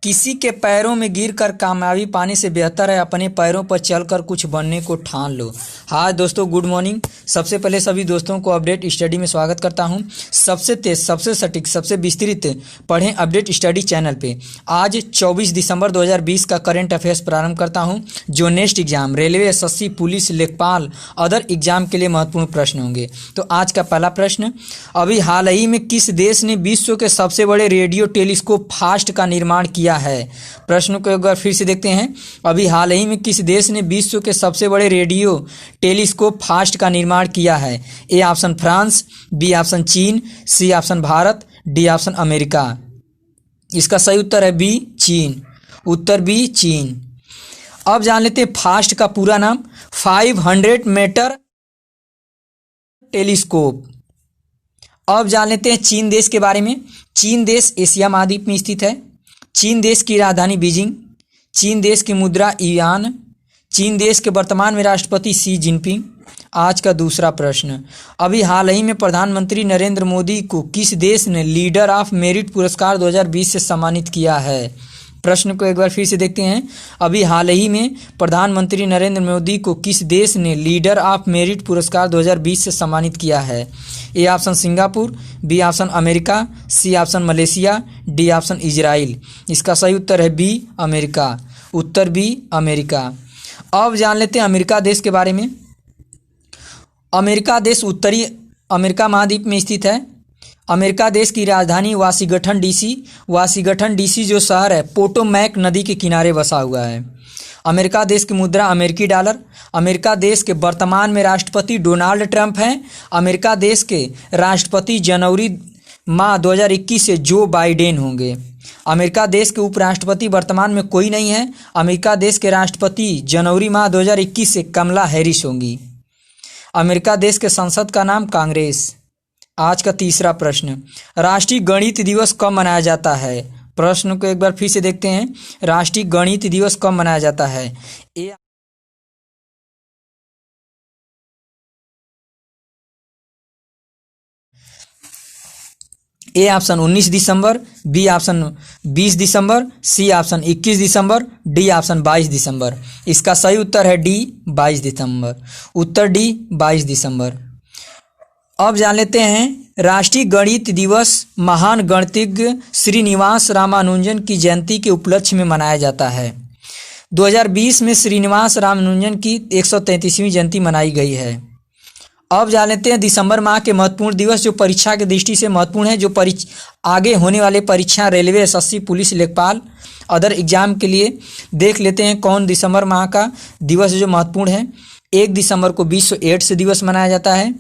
किसी के पैरों में गिरकर कामयाबी पाने से बेहतर है अपने पैरों पर चलकर कुछ बनने को ठान लो। हाँ दोस्तों, गुड मॉर्निंग। सबसे पहले सभी दोस्तों को अपडेट स्टडी में स्वागत करता हूं। सबसे तेज, सबसे सटीक, सबसे विस्तृत पढ़ें अपडेट स्टडी चैनल पे। आज 24 दिसंबर 2020 का करंट अफेयर्स प्रारंभ करता हूं, जो next exam railway, SSC, police, लेखपाल, अदर एग्जाम के लिए महत्वपूर्ण प्रश्न होंगे। तो आज का पहला प्रश्न, अभी हाल ही में किस देश ने विश्व के सबसे बड़े रेडियो टेलीस्कोप फास्ट का निर्माण किया है? प्रश्न को एक बार फिर से देखते हैं। अभी हाल ही में किस देश ने विश्व के सबसे बड़े रेडियो टेलीस्कोप फास्ट का निर्माण किया है? A option France, B option चीन, C option Bharat, D option America. इसका सही उत्तर है बी, चीन। उत्तर बी, चीन। अब जान लेते हैं फास्ट का पूरा नाम। 500 मीटर टेलीस्कोप। अब जान लेते हैं चीन देश के बारे में। चीन देश एशिया महाद्वीप में स्थित है। चीन देश की राजधानी बीजिंग। चीन देश की मुद्रा युआन। चीन देश के वर्तमान में राष्ट्रपति शी जिनपिंग। आज का दूसरा प्रश्न, अभी हाल ही में प्रधानमंत्री नरेंद्र मोदी को किस देश ने लीडर ऑफ मेरिट पुरस्कार 2020 से सम्मानित किया है? प्रश्न को एक बार फिर से देखते हैं। अभी हाल ही में प्रधानमंत्री नरेंद्र मोदी को किस देश ने लीडर ऑफ मेरिट पुरस्कार 2020 से सम्मानित किया है? A option Singapore, B option America, C option Malaysia, D option Israel. इसका सही उत्तर है बी, अमेरिका। उत्तर बी, अमेरिका। अब जान लेते हैं अमेरिका देश के बारे में। अमेरिका देश उत्तरी अमेरिका महाद्वीप में स्थित है। अमेरिका देश की राजधानी वाशिंगटन डीसी। वाशिंगटन डीसी जो शहर है पोटोमैक नदी के किनारे बसा हुआ है। अमेरिका देश की मुद्रा अमेरिकी डॉलर। अमेरिका देश के वर्तमान में राष्ट्रपति डोनाल्ड ट्रंप हैं। अमेरिका देश के राष्ट्रपति जनवरी माह 2021 से जो बाइडेन होंगे। अमेरिका देश के उपराष्ट्रपति वर्तमान में कोई नहीं है। अमेरिका देश के राष्ट्रपति जनवरी माह 2021 से कमला हैरिस होंगी। अमेरिका देश के संसद का नाम कांग्रेस। आज का तीसरा प्रश्न, राष्ट्रीय गणित दिवस कब मनाया जाता है? प्रश्न को एक बार फिर से देखते हैं। राष्ट्रीय गणित दिवस कब मनाया जाता है? ए ऑप्शन 19 दिसंबर, बी ऑप्शन 20 दिसंबर, सी ऑप्शन 21 दिसंबर, डी ऑप्शन 22 दिसंबर। इसका सही उत्तर है डी, 22 दिसंबर। उत्तर डी, 22 दिसंबर। अब जान लेते हैं राष्ट्रीय गणित दिवस महान गणितज्ञ श्रीनिवास रामानुजन की जयंती के उपलक्ष्य में मनाया जाता है। 2020 में श्रीनिवास रामानुजन की 133वीं जयंती मनाई गई है। अब जान लेते हैं दिसंबर माह के महत्वपूर्ण दिवस जो परीक्षा की दृष्टि से महत्वपूर्ण है, जो आगे होने वाले परीक्षा रेलवे, एसएससी, पुलिस, लेखपाल, अदर एग्जाम के लिए। देख लेते हैं कौन दिसंबर माह का दिवस जो महत्वपूर्ण है। 1 दिसंबर को विश्व एड्स दिवस मनाया जाता है।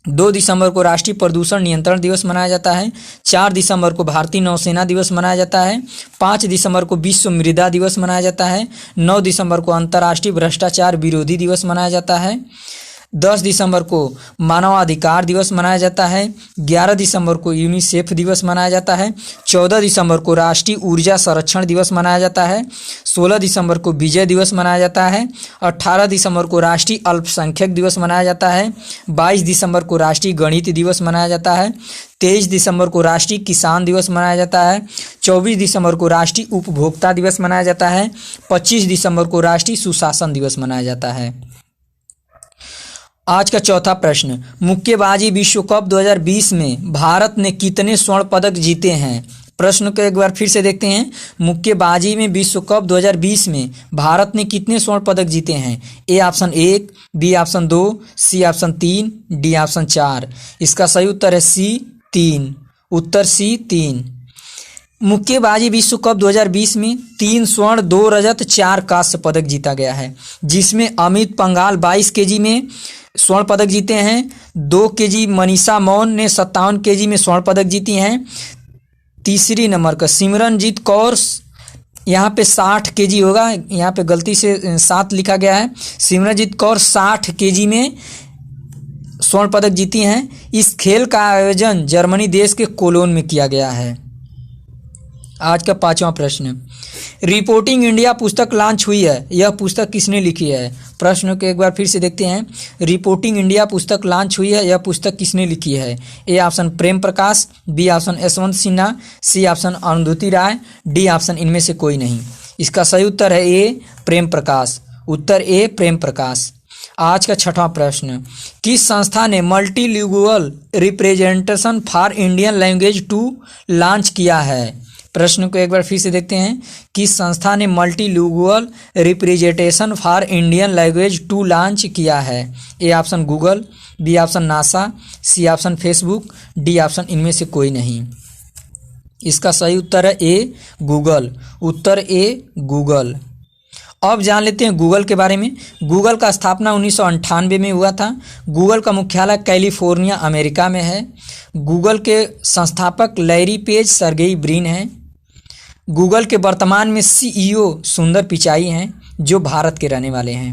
2 दिसंबर को राष्ट्रीय प्रदूषण नियंत्रण दिवस मनाया जाता है। 4 दिसंबर को भारतीय नौसेना दिवस मनाया जाता है। 5 दिसंबर को विश्व मृदा दिवस मनाया जाता है। 9 दिसंबर को अंतर्राष्ट्रीय भ्रष्टाचार विरोधी दिवस मनाया जाता है। 10 दिसंबर को मानवाधिकार दिवस मनाया जाता है। 11 दिसंबर को यूनिसेफ दिवस मनाया जाता है। 14 दिसंबर को राष्ट्रीय ऊर्जा संरक्षण दिवस मनाया जाता है। 16 दिसंबर को विजय दिवस मनाया जाता है। 18 दिसंबर को राष्ट्रीय अल्पसंख्यक दिवस मनाया जाता है। 22 दिसंबर को राष्ट्रीय गणित दिवस मनाया जाता है। 23 दिसंबर को राष्ट्रीय किसान दिवस मनाया जाता है। 24 दिसंबर को राष्ट्रीय उपभोक्ता दिवस मनाया जाता है। 25 दिसंबर को राष्ट्रीय सुशासन दिवस मनाया जाता है। आज का चौथा प्रश्न, मुक्केबाजी विश्व कप 2020 में भारत ने कितने स्वर्ण पदक जीते हैं? प्रश्न को एक बार फिर से देखते हैं। मुक्केबाजी में विश्व कप 2020 में भारत ने कितने स्वर्ण पदक जीते हैं? A option 1, B option 2, C option 3, D option 4। इसका सही उत्तर है सी, 3। उत्तर सी, 3। मुक्केबाजी विश्व कप 2020 में 3 स्वर्ण, 2 रजत, 4 कांस्य पदक जीता गया है, जिसमें अमित पंघाल 22 केजी में स्वर्ण पदक जीते हैं। 2 केजी मनीषा मौन ने 57 केजी में स्वर्ण पदक जीती हैं। तीसरी नंबर का सिमरनजीत कौर, यहाँ पे 60 केजी होगा, यहाँ पे गलती से 7 लिखा गया है। सिमरनजीत कौर 60 केजी में स्वर्ण पदक जीती हैं। इस खेल का आयोजन जर्मनी देश के कोलोन में किया गया है। आज का पांचवा प्रश्न, रिपोर्टिंग इंडिया पुस्तक लॉन्च हुई है, यह पुस्तक किसने लिखी है? प्रश्न को एक बार फिर से देखते हैं। रिपोर्टिंग इंडिया पुस्तक लॉन्च हुई है, यह पुस्तक किसने लिखी है? A option Prem Prakash, B option Yashwant Sinha, C option Arundhati Roy, D option इनमें से कोई नहीं। इसका सही उत्तर है ए प्रेम प्रकाश। उत्तर ए प्रेम प्रकाश। आज का छठवां प्रश्न, किस संस्था ने multilingual representation for Indian language 2 launch किया है? प्रश्न को एक बार फिर से देखते हैं। किस संस्था ने multilingual representation for Indian language 2 launch किया है? A option Google, B option NASA, C option Facebook, D option इनमें से कोई नहीं। इसका सही उत्तर है ए गूगल। उत्तर ए गूगल। अब जान लेते हैं गूगल के बारे में। गूगल का स्थापना 1998 में हुआ था। गूगल का मुख्यालय कैलिफोर्निया अमेरिका में है। गूगल के संस्थापक लैरी पेज, सर्गेई ब्रिन हैं। गूगल के वर्तमान में सीईओ सुंदर पिचाई हैं, जो भारत के रहने वाले हैं।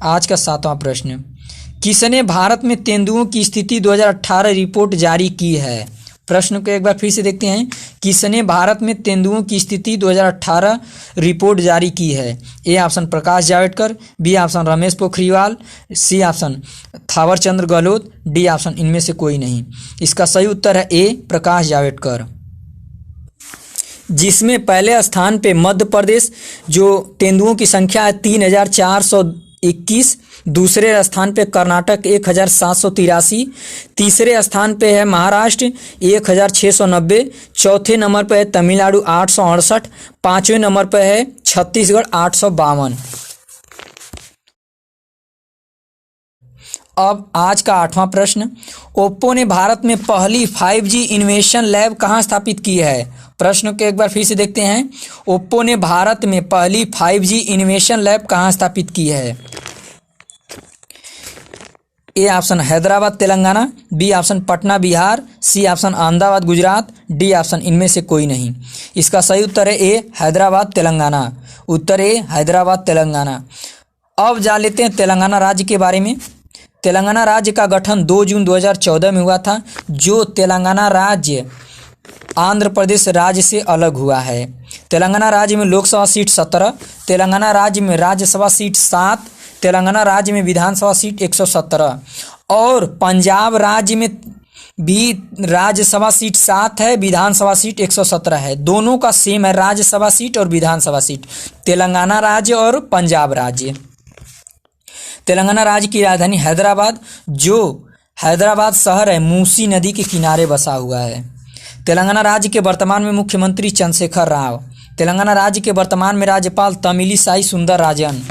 आज का सातवां प्रश्न, किसने भारत में तेंदुओं की स्थिति 2018 रिपोर्ट जारी की है? प्रश्न को एक बार फिर से देखते हैं। किसने भारत में तेंदुओं की स्थिति 2018 रिपोर्ट जारी की है? A option Prakash Javadekar, B option Ramesh Pokhriyal, C option Thawar Chand Gehlot, D option इनमें से कोई नहीं। इसका सही उत्तर है ए प्रकाश जावड़ेकर। जिसमें पहले स्थान पे मध्य प्रदेश, जो तेंदुओं की संख्या है 3421, दूसरे स्थान पे कर्नाटक 1783, तीसरे स्थान पे है महाराष्ट्र 1690, चौथे नंबर पे है तमिलनाडु 868, पांचवें नंबर पे है छत्तीसगढ़ 852। अब आज का आठवां प्रश्न, ओप्पो ने भारत में पहली 5G इनोवेशन लैब कहाँ स्थापित की है? प्रश्न को एक बार फिर से देखते हैं। ओप्पो ने भारत में पहली 5G इनोवेशन लैब कहाँ स्थापित की है? A option Hyderabad Telangana, B option Patna Bihar, C option Ahmedabad Gujarat, D option इनमें से कोई नहीं। इसका सही उत्तर है ए हैदराबाद तेलंगाना। उत्तर ए हैदराबाद तेलंगाना। अब जान लेते हैं तेलंगाना राज्य के बारे में। तेलंगाना राज्य का गठन 2 जून 2014 में हुआ था, जो तेलंगाना राज्य आंध्र प्रदेश राज्य से अलग हुआ है। तेलंगाना राज्य में लोकसभा सीट 17, तेलंगाना राज्य में राज्यसभा सीट 7, तेलंगाना राज्य में विधानसभा सीट 117 और पंजाब राज्य में भी राज्यसभा सीट 7 है, विधानसभा सीट 117 है। दोनों का सेम है, राज्यसभा सीट और विधानसभा सीट, तेलंगाना राज्य और पंजाब राज्य। तेलंगाना राज्य की राजधानी हैदराबाद, जो हैदराबाद शहर है मूसी नदी के किनारे बसा हुआ है। तेलंगाना राज्य के वर्तमान में मुख्यमंत्री चंद्रशेखर राव। तेलंगाना राज्य के वर्तमान में राज्यपाल तमिलिसाई सुंदरराजन।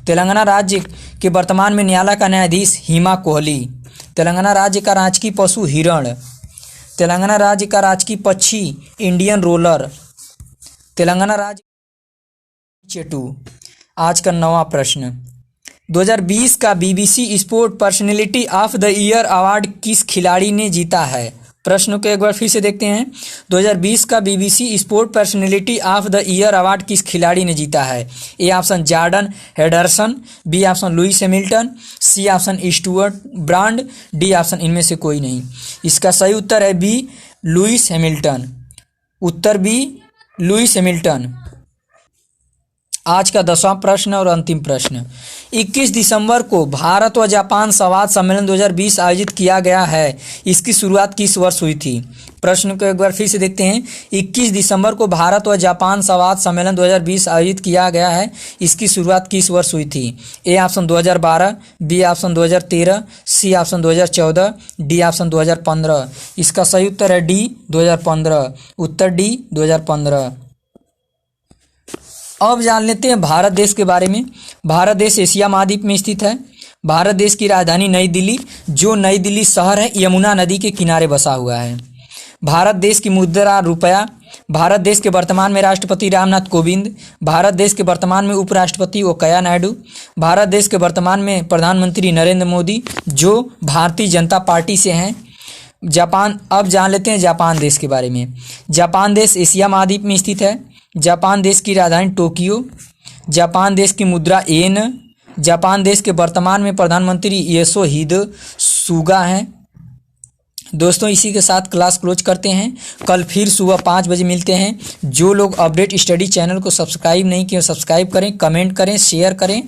तेलंगाना राज्य के वर्तमान में न्यायालय का न्यायाधीश हिमा कोहली। तेलंगाना राज्य का राजकीय पशु हिरण। तेलंगाना राज्य का राजकीय पक्षी इंडियन रोलर। तेलंगाना राज्य चेटू। आज का 9वां प्रश्न, 2020 का BBC sport personality of the year award किस खिलाड़ी ने जीता है? प्रश्न को एक बार फिर से देखते हैं। 2020 का BBC sport personality of the year award किस खिलाड़ी ने जीता है? A option Jordan Henderson, B option Lewis Hamilton, C option Stuart Broad, D option इनमें से कोई नहीं। इसका सही उत्तर है बी लुइस हैमिल्टन। उत्तर बी लुइस हैमिल्टन। आज का 10वां प्रश्न और अंतिम प्रश्न, 21 दिसंबर को भारत व जापान संवाद सम्मेलन 2020 आयोजित किया गया है। इसकी शुरुआत किस वर्ष हुई थी? प्रश्न को एक बार फिर से देखते हैं। 21 दिसंबर को भारत व जापान संवाद सम्मेलन 2020 आयोजित किया गया है। इसकी शुरुआत किस वर्ष हुई थी? A option 2012, B option 2013, C option 2014, D option 2015। इसका सही उत्तर है डी 2015। उत्तर डी 2015। अब जान लेते हैं भारत देश के बारे में। भारत देश एशिया महाद्वीप में स्थित है। भारत देश की राजधानी नई दिल्ली, जो नई दिल्ली शहर है, यमुना नदी के किनारे बसा हुआ है। भारत देश की मुद्रा रुपया। भारत देश के वर्तमान में राष्ट्रपति रामनाथ कोविंद। भारत देश के वर्तमान में उपराष्ट्रपति वेंकैया नायडू। भारत देश के वर्तमान में प्रधानमंत्री नरेंद्र मोदी, जो भारतीय जनता पार्टी से हैं। जापान। अब जान लेते हैं जापान देश के बारे में। जापान देश एशिया महाद्वीप में स्थित है। जापान देश की राजधानी टोक्यो। जापान देश की मुद्रा येन। जापान देश के वर्तमान में प्रधानमंत्री योशिहिदे सुगा हैं। दोस्तों, इसी के साथ क्लास क्लोज करते हैं। कल फिर सुबह 5 बजे मिलते हैं। जो लोग अपडेट स्टडी चैनल को सब्सक्राइब नहीं किए, सब्सक्राइब करें, कमेंट करें, शेयर करें।